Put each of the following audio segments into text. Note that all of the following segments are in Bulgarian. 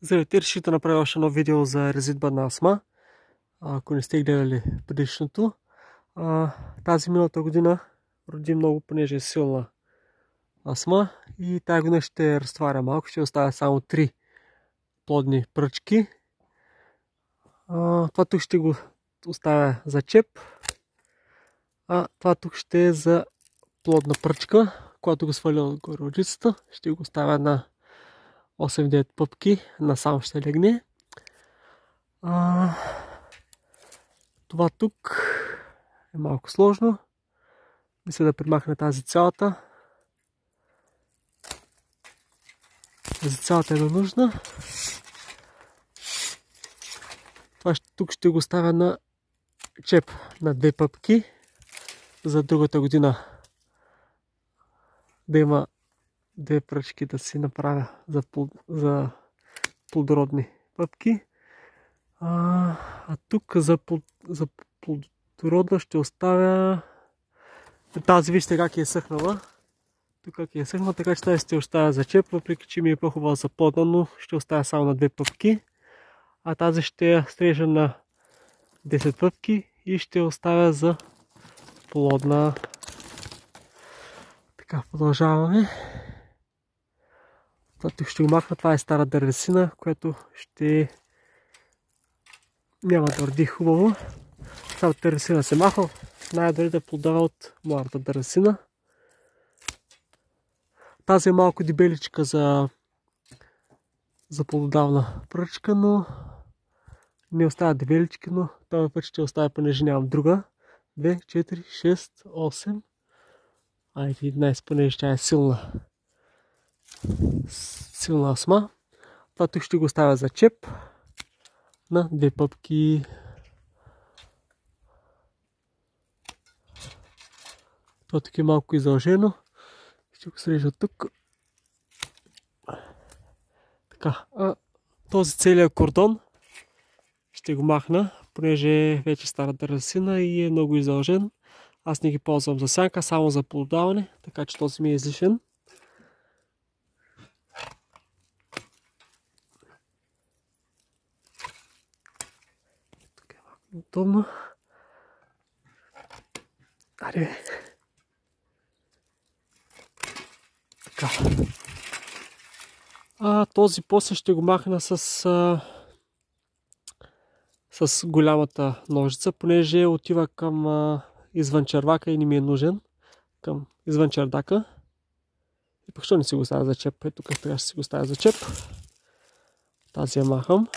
Здравейте, реших да направя още едно видео за резидба на асма. Ако не сте гледали предишното. Тази миналата година роди много, понеже е силна асма. И тази година ще разтваря малко, ще оставя само 3 плодни пръчки. Това тук ще го оставя за чеп. Това тук ще е за плодна пръчка, когато го сваля отгоре от жицата. Ще го оставя на 8-9 пъпки, насам ще легне. Това тук е малко сложно. Мисля да примахна тази цялата. Тази цялата е ненужна. Това тук ще го оставя на чеп на 2 пъпки. За другата година да има 2 пръчки да си направя за плодородни пъпки. Тук за плодородна ще оставя тази, вижте как е съхнала. Тук как е съхнала, така че тази ще оставя за чеп, въпреки че ми е по-хубава за плодна, но ще оставя само на 2 пъпки. А тази ще я стрежа на 10 пъпки и ще оставя за плодна. Така, продължаваме. Тук ще го махна. Това е стара дървесина, която ще няма да роди хубаво. Старата дървесина се маха. Най-добре да плодава от младата дървесина. Тази е малко дебеличка за плододавна пръчка, но не оставя дебелички, но този път ще оставя, понеже нямам друга. 2, 4, 6, 8. Айде 11, понеже тя е силна асма. Това тук ще го оставя за чеп на 2 пъпки. Това тук е малко издължено. Ще го срежа тук. Така, този целият кордон ще го махна, понеже вече стара дървесина и е много издължен. Аз не ги ползвам за сянка, само за плододаване, така че този ми е излишен. Тук е малко удобно. Аре. Така. Този после ще го махна с голямата ножица, понеже отива към извън червака и не ми е нужен. Към извън чердака. И пък що не си го ставя за чеп? Ето тук сега ще си го ставя за чеп. Тази я махам.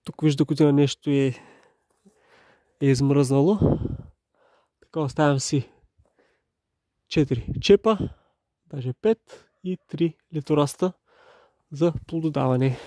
Тук вижда година нещо е измръзнало. Така оставям си 4 чепа, даже 5 и 3 литораста за плододаване.